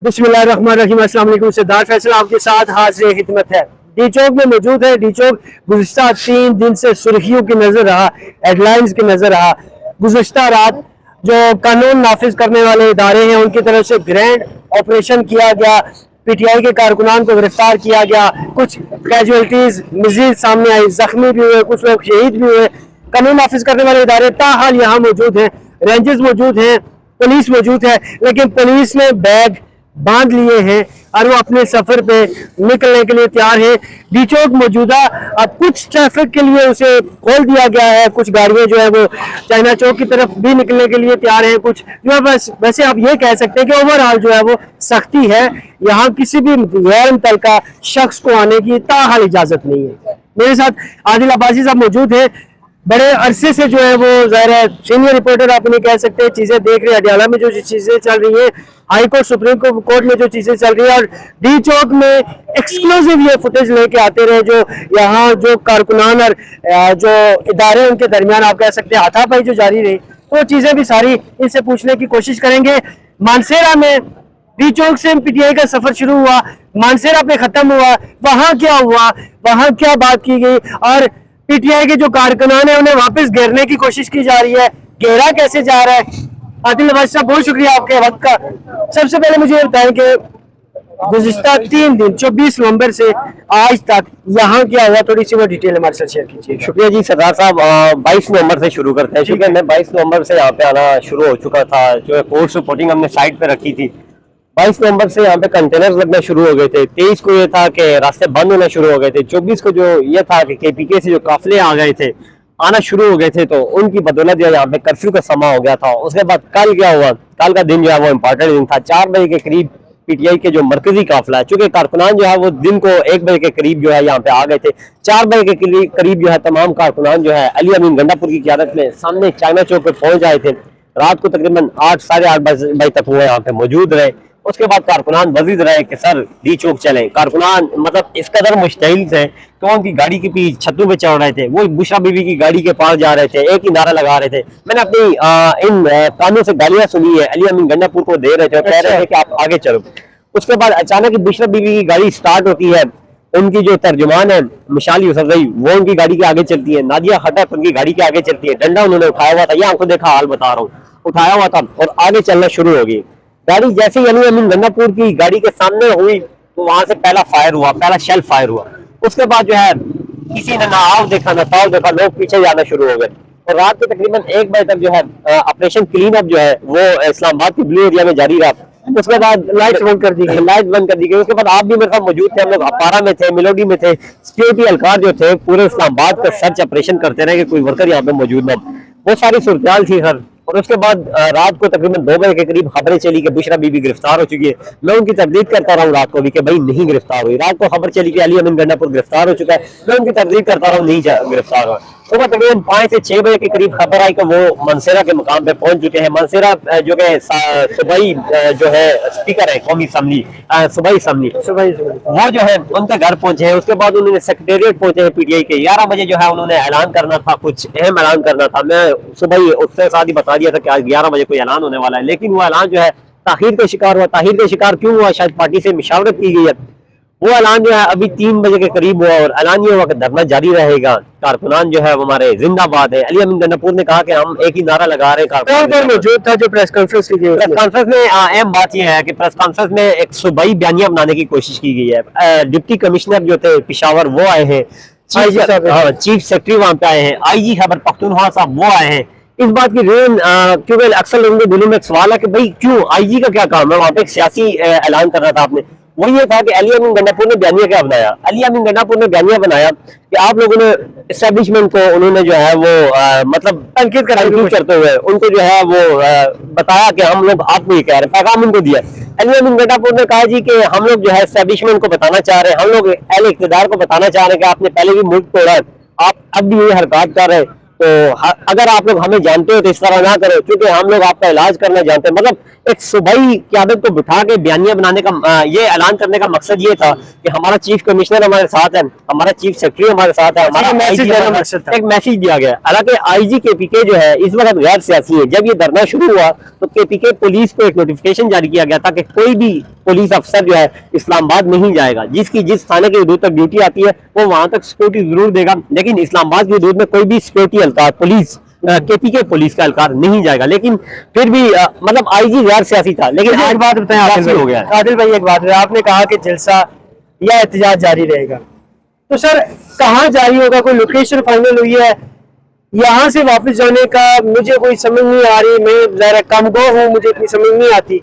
बिस्मिल्लाहिर्रहमानिर्रहीम। अस्सलाम वालेकुम। सिद्धार्थ फैसल आपके साथ हाजिर खिदमत है। डी चौक में मौजूद है। डी चौक गुज़िश्ता 3 दिन से सुर्खियों की नजर रहा, हेडलाइंस की नजर रहा। गुज़िश्ता रात जो कानून नाफिज करने वाले इदारे हैं उनकी तरफ से ग्रैंड ऑपरेशन किया गया, पीटीआई के कारकुनान को गिरफ्तार किया गया, कुछ कैजुअलिटीज मजीद सामने आई, जख्मी भी हुए, कुछ लोग शहीद भी हुए। कानून नाफिज करने वाले इदारे ताहाल यहाँ मौजूद हैं, रेंजर्स मौजूद हैं, पुलिस मौजूद है, लेकिन पुलिस ने बैग बांध लिए हैं और वो अपने सफर पे निकलने के लिए तैयार है। डी चौक मौजूदा अब कुछ ट्रैफिक के लिए उसे खोल दिया गया है, कुछ गाड़ियां जो है वो चाइना चौक की तरफ भी निकलने के लिए तैयार हैं, कुछ जो है बस वैसे आप ये कह सकते हैं कि ओवरऑल जो है वो सख्ती है। यहाँ किसी भी गैर मुतल्लिका शख्स को आने की ताहाल इजाजत नहीं है। मेरे साथ आदिल अब्बासी साहब मौजूद है, बड़े अरसे से जो है वो ज़ाहिर है सीनियर रिपोर्टर आप नहीं कह सकते, चीजें देख रहे हैं। अडियाला में जो चीजें चल रही है, हाई कोर्ट सुप्रीम कोर्ट में जो चीजें चल रही है, और डी चौक में एक्सक्लूसिव ये फुटेज लेके आते रहे जो यहाँ जो कारकुनान और जो इदारे उनके दरमियान आप कह सकते हैं हाथापाई जो जारी रही, तो चीजें भी सारी इनसे पूछने की कोशिश करेंगे। मानसेरा में डी चौक से पीटीआई का सफर शुरू हुआ, मानसेरा पे खत्म हुआ, वहां क्या हुआ, वहां क्या बात की गई, और पीटीआई के जो कारकुनान है उन्हें वापस घेरने की कोशिश की जा रही है। घेरा कैसे जा रहा है? आदिल अब्बासी साहब बहुत शुक्रिया आपके वक्त का। सबसे पहले मुझे बताएं कि गुज़िश्ता 3 दिन 24 नवंबर से आज तक यहाँ क्या हुआ, थोड़ी सी वो डिटेल हमारे साथ शेयर कीजिए। शुक्रिया जी सरदार साहब। 22 नवंबर से शुरू करते हैं। ठीक है, मैं 22 नवंबर से यहाँ पे आना शुरू हो चुका था। जो है कोर्ट रिपोर्टिंग हमने साइट पे रखी थी। 22 नवंबर से यहाँ पे कंटेनर्स लगना शुरू हो गए थे। 23 को ये था कि रास्ते बंद होना शुरू हो गए थे। 24 को जो ये था कि केपीके से जो काफिले आ गए थे, आना शुरू हो गए थे, तो उनकी बदौलत जो यहाँ पे कर्फ्यू का समा हो गया था। उसके बाद कल क्या हुआ, कल का दिन जो है वो इम्पोर्टेंट दिन था। 4 बजे के करीब पीटीआई के जो मरकजी काफिला है, चूंकि कारकुनान जो है वो दिन को 1 बजे के करीब जो है यहाँ पे आ गए थे। 4 बजे के करीब जो है तमाम कारकुनान जो है अली अमीन गंडापुर की क़यादत में सामने चाइना चौक पे पहुंच आए थे। रात को तकरीबन 8 साढ़े 8 बजे तक वो यहाँ पे मौजूद रहे। उसके बाद कारकुनान वजीद रहे कि सर डी चौक चले। कारकुनान मतलब इस कदर मुश्तइल थे तो उनकी गाड़ी के पीछे छतों पे चढ़ रहे थे, वो बुशरा बीबी की गाड़ी के पास जा रहे थे, एक ही नारा लगा रहे थे। मैंने अपनी इन कानों से गालियां सुनी है, अली अमीन गंडापुर को दे रहे थे, कह रहे थे कि आप आगे चलो। उसके बाद अचानक बुशरा बीबी की गाड़ी स्टार्ट होती है। उनकी जो तर्जुमान है मिशाल यूसुफजई, वो उनकी गाड़ी के आगे चलती है। नादिया खटक उनकी गाड़ी के आगे चलती है। डंडा उन्होंने उठाया हुआ था, ये आपको देखा हाल बता रहा हूँ, उठाया हुआ था और आगे चलना शुरू हो गई गाड़ी। जैसे ही अली अमीन गंडापुर की गाड़ी के सामने हुई तो वहां से पहला फायर हुआ, पहला शेल फायर हुआ। उसके बाद जो है किसी ने ना आव देखा ना ताव देखा, लोग पीछे जाना शुरू हो गए। और रात के तकरीबन 1 बजे तक जो है ऑपरेशन क्लीन अप जो है वो इस्लामाबाद के ब्लू एरिया में जारी रहा। उसके बाद लाइट बंद कर दी गई, लाइट बंद कर दी गई। उसके बाद आप भी मेरे साथ मौजूद थे, हम लोग अपारा में थे, मिलोडी में थे। सिक्योरिटी एहलकार जो थे पूरे इस्लामाबाद का सर्च ऑपरेशन करते रहे कि कोई वर्कर यहाँ पे मौजूद ना। वो सारी सूरत थी सर। और उसके बाद रात को तकरीबन 2 बजे के करीब खबरें चली कि बुशरा बीबी गिरफ्तार हो चुकी है। मैं उनकी तस्दीक करता रहा हूँ रात को भी कि भाई नहीं गिरफ्तार हुई। रात को खबर चली कि अली अमीन गंडापुर गिरफ्तार हो चुका है, मैं उनकी तस्दीक करता रहा हूँ नहीं गिरफ्तार हुआ। सुबह तकरीबन 5 से 6 बजे के करीब खबर आई कि वो मनसेरा के मुकाम पे पहुंच चुके हैं। मनसेरा जो है सूबाई जो है स्पीकर है कौमी असम्बली, सूबाई असम्बली, वो जो है उनके घर पहुंचे हैं। उसके बाद उन्होंने सेक्रेटेरिएट पहुंचे हैं पीटीआई के। 11 बजे जो है उन्होंने ऐलान करना था, कुछ अहम ऐलान करना था। मैं सुबह ही उसके साथ ही बता दिया था कि आज 11 बजे कोई ऐलान होने वाला है, लेकिन वो ऐलान जो है ताखीर का शिकार हुआ। ताखीर का शिकार क्यों हुआ? शायद पार्टी से मशावरत की गई है। वो ऐलान जो है अभी 3 बजे के करीब हुआ और ऐलान ये हुआ कि धरना जारी रहेगा। कारकुनान जो है वो हमारे जिंदाबाद है। अली अमीन गंडापुर ने कहा कि हम एक ही नारा लगा रहे हैं। मौजूद था जो प्रेस कॉन्फ्रेंस की प्रेस कॉन्फ्रेंस में अहम बात यह है कि प्रेस कॉन्फ्रेंस में एक सूबाई बयानिया बनाने की कोशिश की गई है। डिप्टी कमिश्नर जो थे पेशावर वो आए हैं, चीफ सेक्रेटरी वहां पे आए हैं, IG खैबर पख्तूनख्वा साहब वो आए हैं। इस बात की रेन क्योंकि अक्सर लोगों के दिलों में एक सवाल है कि भाई क्यों IG का क्या काम है? वहां पे एक सियासी ऐलान करना था आपने। वो ये था कि अली अमीन गंडापुर ने बयानिया क्या बनाया? अली अमीन गंडापुर ने बयानिया बनाया कि आप लोगों ने एस्टेब्लिशमेंट को उन्होंने जो है वो मतलब तनकीद करते हुए उनको जो है वो बताया कि हम लोग आपको ये कह रहे हैं, पैगाम उनको दिया। अली अमीन गंडापुर ने कहा जी कि हम लोग जो है एस्टेब्लिशमेंट को बताना चाह रहे हैं, हम लोग अहले इक़्तिदार को बताना चाह रहे हैं कि आपने पहले भी मुल्क तोड़ा है, आप अब भी ये हरकत कर रहे हैं, तो अगर आप लोग हमें जानते हो तो इस तरह ना करो, क्योंकि हम लोग आपका इलाज करना जानते हैं। मतलब एक सूबाई क़यादत को बिठा के बयानिया बनाने का ये ऐलान करने का मकसद ये था कि हमारा चीफ कमिश्नर हमारे साथ है, हमारा चीफ सेक्रेटरी हमारे साथ है, हमारा एक मैसेज दिया गया। हालांकि IG KPK जो है इस वक्त गैर सियासी है। जब ये धरना शुरू हुआ तो KPK पुलिस को एक नोटिफिकेशन जारी किया गया था कि कोई भी पुलिस अफसर जो है इस्लामाबाद नहीं जाएगा। जिसकी जिस थाने की हदूद तक ड्यूटी आती है वो वहां तक सिक्योरिटी जरूर देगा, लेकिन इस्लामाबाद की हदूद में कोई भी सिक्योरिटी एहलकार पुलिस केपीके पुलिस का एहलकार नहीं जाएगा। लेकिन फिर भी मतलब आईजी गैर सियासी था, लेकिन एक बात बताएं आदिल हो गया है। आदिल भाई, एक बात है, आपने कहा कि जलसा या एहतजाज जारी रहेगा, तो सर कहाँ जारी होगा? कोई लोकेशन फाइनल हुई है? यहाँ से वापस जाने का मुझे कोई समझ नहीं आ रही, मैं जरा कम गो हूँ, मुझे इतनी समझ नहीं आती,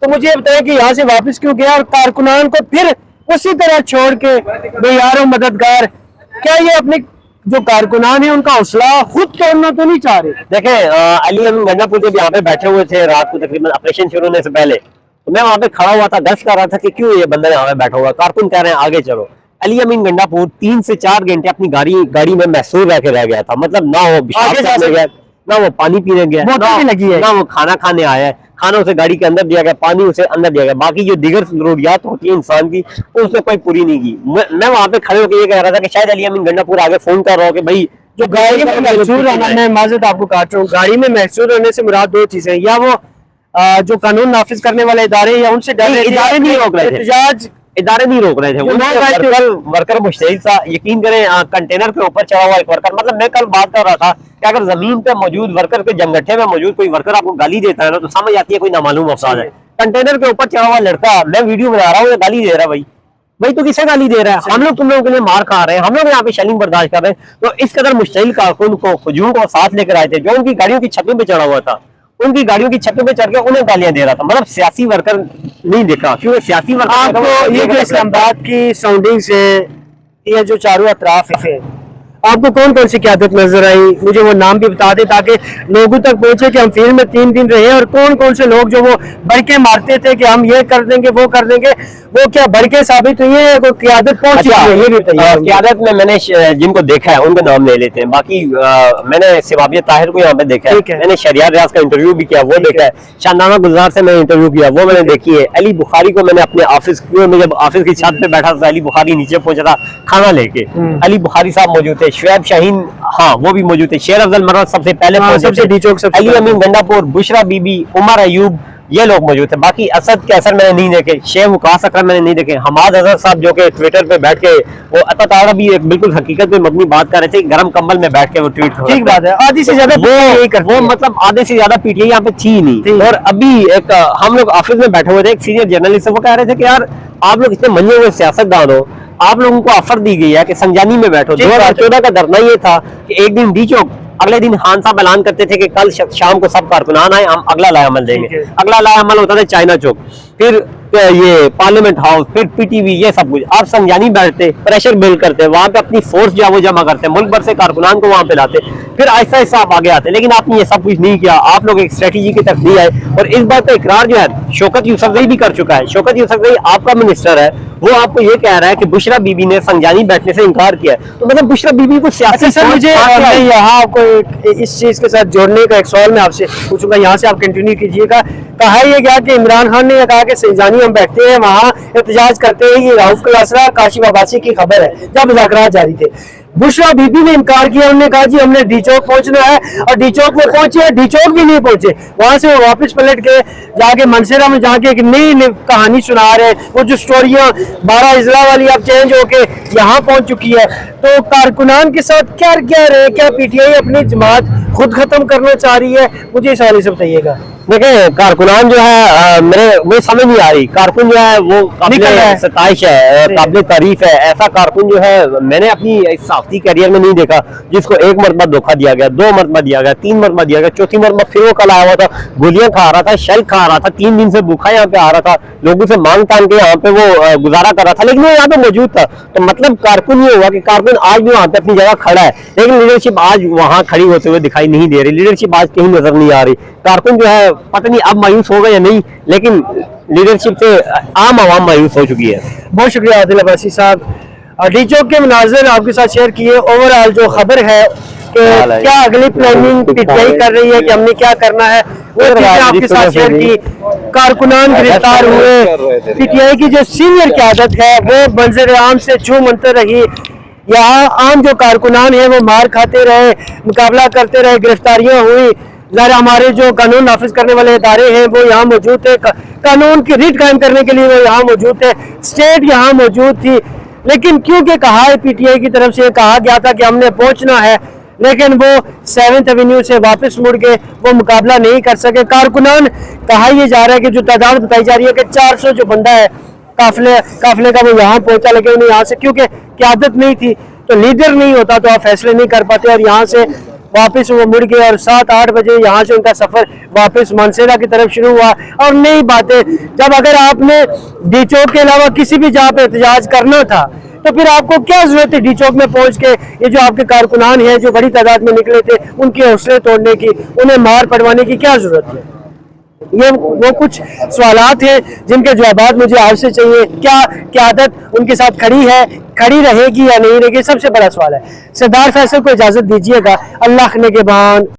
तो मुझे बताया कि यहाँ से वापस क्यों गया और कारकुनान को फिर उसी तरह छोड़ के बेयारो मददगार, क्या ये अपने जो कारकुनान है उनका हौसला खुद तोड़ना तो नहीं चाह रहे? देखें अली अमीन गंडापुर जब यहाँ पे बैठे हुए थे रात को तकरीबन ऑपरेशन शुरू होने से पहले, तो मैं वहां पे खड़ा हुआ था, दस कर रहा था कि क्यों ये बंदा यहाँ पे बैठा हुआ, कारकुन कह रहे हैं आगे चलो। अली अमीन गंडापुर 3 से 4 घंटे अपनी गाड़ी में महसूर रह के रह गया था, मतलब ना वो पेशाब करने गया, ना वो पानी पीने गया, ना वो खाना खाने आया है, खाना उसे गाड़ी के अंदर दिया गया, पानी उसे अंदर दिया गया, बाकी जो दीगर जरूरियात होती है इंसान की उसने कोई पूरी नहीं की। मैं वहां पे खड़े होकर ये कह रहा था कि शायद अली अमीन गंडापुर आगे फोन कर रहा हो कि भाई जो गाड़ी में महसूर होना, मैं माजरत आपको काट रहा हूँ, गाड़ी में महसूर होने से मुराद दो चीजें, या वो जो कानून नाफिज करने वाले इदारे या उनसे डर रहे थे, इदारे नहीं रोक रहे थे, एहतजाज इदारे नहीं रोक रहे थे, वर्कर मुश्तहिद था। यकीन करें कंटेनर के ऊपर चढ़ा हुआ एक वर्कर, मतलब मैं कल बात कर रहा था कि अगर जमीन पे मौजूद वर्कर के जंगट्ठे में मौजूद कोई वर्कर आपको गाली देता है ना, तो समझ आती है कोई नामालूम अफसाद है। कंटेनर के ऊपर चढ़ा हुआ लड़का, मैं वीडियो बना रहा हूँ, गाली दे रहा है। भाई तो किसे गाली दे रहा है? हम लोग तुम लोगों के लिए मार खा रहे हैं, हम लोग यहाँ पे शेलिंग बर्दाश्त कर रहे हैं। तो इस कदर मुश्तहिल कारकुन को हुजूम को साथ लेकर आए थे, जो उनकी गाड़ियों की छतों पे चढ़ा हुआ था, उनकी गाड़ियों की छतों पे चढ़ के उन्हें गालियां दे रहा था। मतलब सियासी वर्कर नहीं देखा, क्योंकि सियासी वर्कर आपको ये जो इस्लामाबाद की साउंडिंग से ये जो चारों अतराफ है, आपको कौन कौन सी क़यादत नजर आई? मुझे वो नाम भी बता दे ताकि लोगों तक पहुंचे कि हम फील्ड में 3 दिन रहे, और कौन कौन से लोग जो वो बड़के मारते थे कि हम ये कर देंगे वो कर देंगे, वो क्या बड़के साबित हुई है? कोई क़यादत पहुंची है? ये भी बताइए। क़यादत में मैंने जिनको देखा है उनके नाम ले लेते हैं, बाकी मैंने सिवाबिया ताहिर को यहाँ पे देखा है, मैंने शरियार रियाज का इंटरव्यू भी किया, वो देखा है। शानदाना गुलजार से मैंने इंटरव्यू किया, वो मैंने देखी है। अली बुखारी को मैंने अपने ऑफिस में जब ऑफिस की छत पे बैठा था, अली बुखारी नीचे पहुंचा था खाना लेके, अली बुखारी साहब मौजूद थे, शुएब शाहीन हाँ वो भी मौजूद थे, शेर अफजल मरवत सबसे पहले पहुंचे, अली अमीन गंडापुर, बुशरा बीबी, उमर अयूब, ये लोग मौजूद थे। बाकी असद के असर मैंने नहीं देखे, शेख वकास अकरम मैंने नहीं देखे, हमाद अजहर साहब जो कि ट्विटर पे बैठ के वो अता भी एक बिल्कुल हकीकत पे मबनी बात कर रहे थे, गर्म कंबल में बैठ के वो ट्वीट, ठीक बात है, आधी से ज्यादा वो मतलब आधे से ज्यादा पीटीआई यहाँ पे थी नहीं। और अभी एक हम लोग ऑफिस में बैठे हुए थे, एक सीनियर जर्नलिस्ट, वो कह रहे थे कि यार आप लोग इतने मंजे हुए सियासतदान हो, आप लोगों को ऑफर दी गई है कि संजानी में बैठो। 2014 का धरना ये था कि एक दिन डी चौक, अगले दिन खान साहब ऐलान करते थे कि कल शाम को सब कारकुनान आए, हम अगला लाए अमल देंगे। अगला लाए अमल होता था चाइना चौक, फिर ये पार्लियामेंट हाउस, फिर पीटीवी, ये सब कुछ। आप संजानी बैठते, प्रेशर बिल्ड करते, वहां पे अपनी फोर्स जो वो जमा करते, मुल्क भर से कारकुनान को वहां पे लाते, फिर आहिस्ता आहिस्ता आप आगे आते। लेकिन आपने ये सब कुछ नहीं किया, आप लोग एक स्ट्रेटेजी की तरफ नहीं आए। और इस बात का इकरार जो है शौकत यूसुफजई भी कर चुका है। शौकत यूसुफजई आपका मिनिस्टर है, वो आपको ये कह रहा है कि बुशरा बीबी ने संजानी बैठने से इनकार किया है। तो मतलब बुशरा बीबी को सियासी सर, मुझे यहाँ आपको इस चीज के साथ जोड़ने का एक सवाल मैं आपसे पूछूंगा, यहाँ से आप कंटिन्यू कीजिएगा। कहा यह गया कि इमरान खान ने कहा कि संजानी हम बैठते हैं, वहाँ एहतजाज करते हैं, ये राउफ क्लासरा काशिफ अब्बासी की खबर है, जब मुज़ाकरात जारी थे। बुशरा बीबी ने इनकार किया, उन्होंने कहा जी हमने डी चौक पहुंचना है, और डी चौक में पहुंचे, डी चौक भी नहीं पहुंचे, वहां से वो वापस पलट के जाके मनसेरा में जाके एक नई कहानी सुना रहे। वो जो स्टोरियां 12 इजला वाली अब चेंज होके यहाँ पहुंच चुकी है। तो कारकुनान के साथ क्या कह रहे हैं? क्या पीटीआई अपनी जमात खुद खत्म करना चाह रही है? मुझे इस हवाले से बताइएगा। देखिए कारकुनान जो है मुझे समझ नहीं आ रही, कारकुन जो है वो काबिल सताइश है, काबिल तारीफ है। ऐसा कारकुन जो है मैंने अपनी सहाफती कैरियर में नहीं देखा जिसको एक मरतबा धोखा दिया गया, 2 मरतबा दिया गया, 3 मरतबा दिया गया, 4थी मरतबा फिर वो कल आया हुआ था, गोलियां खा रहा था, शेल खा रहा था, 3 दिन से भूखा यहाँ पे आ रहा था, लोगों से मांग तान के यहाँ पे वो गुजारा कर रहा था, लेकिन वो यहाँ पे मौजूद था। तो मतलब कारकुन ये हुआ कि कारकुन आज भी वहां पे अपनी जगह खड़ा है, लेकिन लीडरशिप आज वहां खड़ी होते हुए दिखाई नहीं दे रही, लीडरशिप आज कहीं नजर नहीं आ रही। कारकुन जो है पता नहीं अब मायूस होगा या नहीं, लेकिन लीडरशिप से आम आवाम मायूस हो चुकी है। बहुत शुक्रिया आदिल अब्बासी साहब। डी चौक के मनाज़िर आपके साथ शेयर किए। ओवरऑल जो खबर है कि क्या अगली प्लानिंग पीटीआई कर रही है कि हमने क्या करना है, वो चीजें आपके साथ शेयर की। कारकुनान गिरफ्तार हुए, पीटीआई की जो सीनियर क़यादत है वो मंजर आम से छू मंतर रही। यहाँ आम जो कारकुनान है वो मार खाते रहे, मुकाबला करते रहे, गिरफ्तारियां हुई, ज़ाहिर हमारे जो कानून नाफिज करने वाले इदारे हैं वो यहाँ मौजूद थे, कानून की रीट कायम करने के लिए वो यहाँ मौजूद थे, स्टेट यहाँ मौजूद थी। लेकिन क्योंकि कहा है पीटीआई की तरफ से कहा गया था कि हमने पहुंचना है, लेकिन वो 7th एवेन्यू से वापस मुड़ के वो मुकाबला नहीं कर सके। कारकुनान कहा यह जा रहा है कि जो तादाद बताई जा रही है कि 400 जो बंदा है काफिले का वो यहाँ पहुंचा, लेकिन उन्हें यहाँ से क्योंकि क़यादत नहीं थी तो लीडर नहीं होता तो आप फैसले नहीं कर पाते, और यहाँ से वापस वो मुड़ गए और 7-8 बजे यहाँ से उनका सफर वापस मानसेरा की तरफ शुरू हुआ। और नई बातें, जब अगर आपने डी चौक के अलावा किसी भी जगह पे एहतजाज करना था तो फिर आपको क्या जरूरत है डी चौक में पहुंच के ये जो आपके कारकुनान हैं जो बड़ी तादाद में निकले थे उनके हौसले तोड़ने की, उन्हें मार पड़वाने की क्या जरूरत है? ये वो कुछ सवालात हैं जिनके जवाब मुझे आपसे चाहिए। क्या क़यादत उनके साथ खड़ी रहेगी या नहीं रहेगी, सबसे बड़ा सवाल है। सरदार फैसल को इजाजत दीजिएगा। अल्लाह ने के बान।